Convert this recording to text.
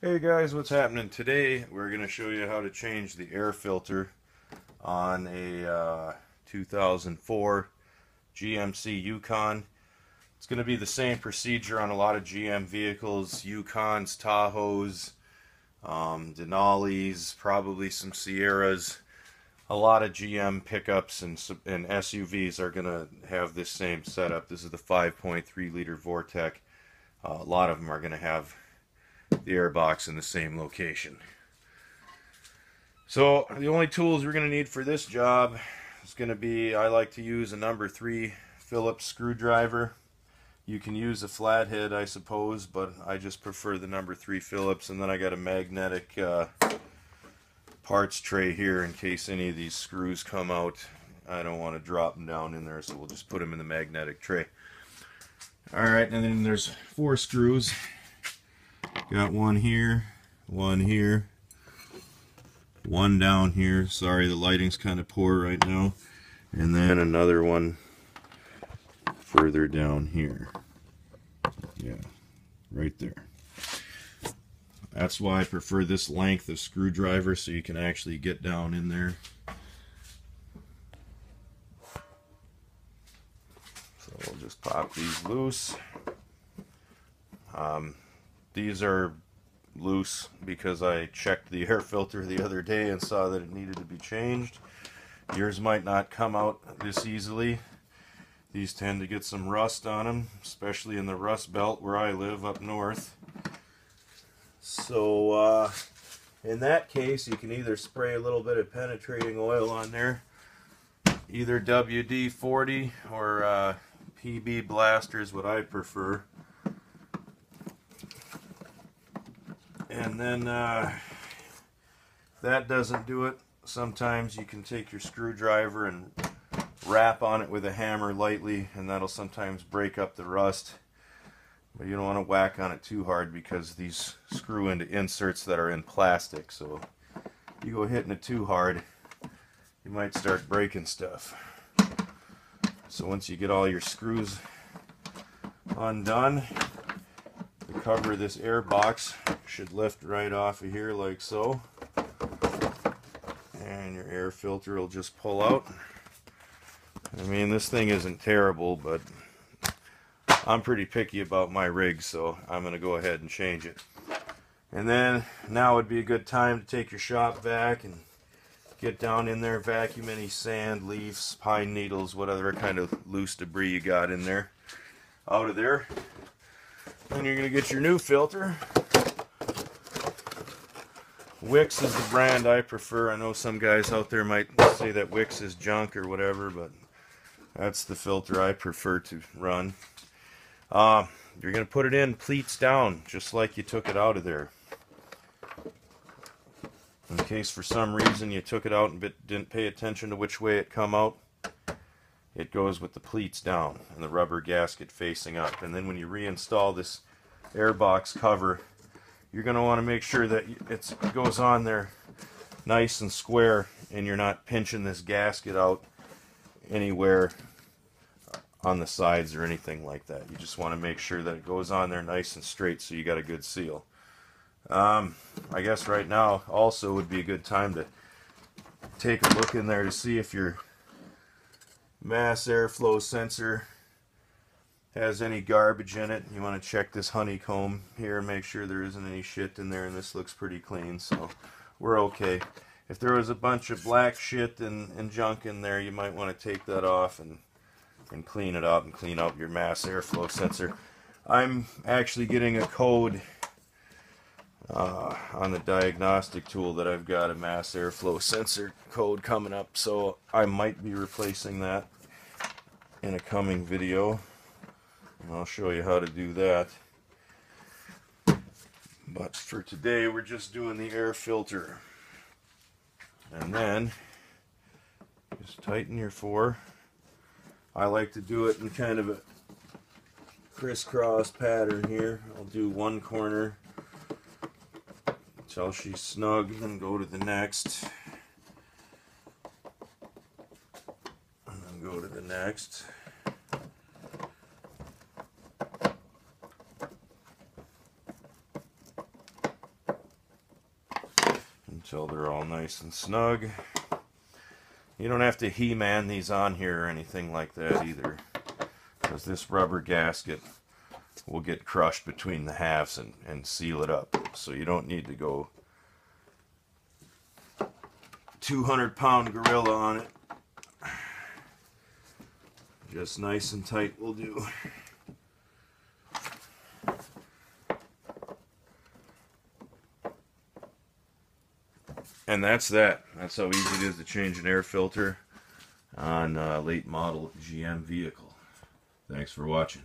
Hey guys, what's happening? Today we're going to show you how to change the air filter on a 2004 GMC Yukon. It's going to be the same procedure on a lot of GM vehicles, Yukons, Tahoes, Denali's, probably some Sierras. A lot of GM pickups and SUVs are going to have this same setup. This is the 5.3 liter Vortec. A lot of them are going to have the air box in the same location. So the only tools we're going to need for this job is going to be, I like to use a number 3 Phillips screwdriver. You can use a flathead, I suppose, but I just prefer the number 3 Phillips. And then I got a magnetic parts tray here in case any of these screws come out. I don't want to drop them down in there, so we'll just put them in the magnetic tray. Alright, and then there's 4 screws. Got one here, one down here. Sorry, the lighting's kind of poor right now. And then another one further down here. Yeah, right there. That's why I prefer this length of screwdriver, so you can actually get down in there. So we'll just pop these loose. These are loose because I checked the air filter the other day and saw that it needed to be changed. Yours might not come out this easily. These tend to get some rust on them, especially in the Rust Belt where I live up north. So in that case, you can either spray a little bit of penetrating oil on there, either WD-40 or PB Blaster is what I prefer. And then if that doesn't do it, sometimes you can take your screwdriver and rap on it with a hammer lightly, and that'll sometimes break up the rust. But you don't want to whack on it too hard because these screw into inserts that are in plastic. So if you go hitting it too hard, you might start breaking stuff. So once you get all your screws undone, the cover of this air box should lift right off of here like so, and your air filter will just pull out. I mean, this thing isn't terrible, but I'm pretty picky about my rig, so I'm going to go ahead and change it. And then now would be a good time to take your shop vac and get down in there, vacuum any sand, leaves, pine needles, whatever kind of loose debris you got in there out of there. Then you're going to get your new filter. Wix is the brand I prefer. I know some guys out there might say that Wix is junk or whatever, but that's the filter I prefer to run. You're going to put it in pleats down, just like you took it out of there. In case for some reason you took it out and didn't pay attention to which way it come out, it goes with the pleats down and the rubber gasket facing up. And then when you reinstall this airbox cover, you're going to want to make sure that it goes on there nice and square, and you're not pinching this gasket out anywhere on the sides or anything like that. You just want to make sure that it goes on there nice and straight so you got a good seal. I guess right now also would be a good time to take a look in there to see if your mass airflow sensor has any garbage in it. You want to check this honeycomb here, make sure there isn't any shit in there, and this looks pretty clean, so we're okay. If there was a bunch of black shit and junk in there, you might want to take that off and clean it up and clean out your mass airflow sensor. I'm actually getting a code on the diagnostic tool that I've got a mass airflow sensor code coming up, so I might be replacing that in a coming video. And I'll show you how to do that. But for today, we're just doing the air filter. And then, just tighten your 4. I like to do it in kind of a crisscross pattern here. I'll do one corner until she's snug, then go to the next. And then go to the next. until they're all nice and snug. You don't have to He-Man these on here or anything like that either, because this rubber gasket will get crushed between the halves and seal it up. So you don't need to go 200-pound gorilla on it. Just nice and tight will do. And that's that. That's how easy it is to change an air filter on a late model GM vehicle. Thanks for watching.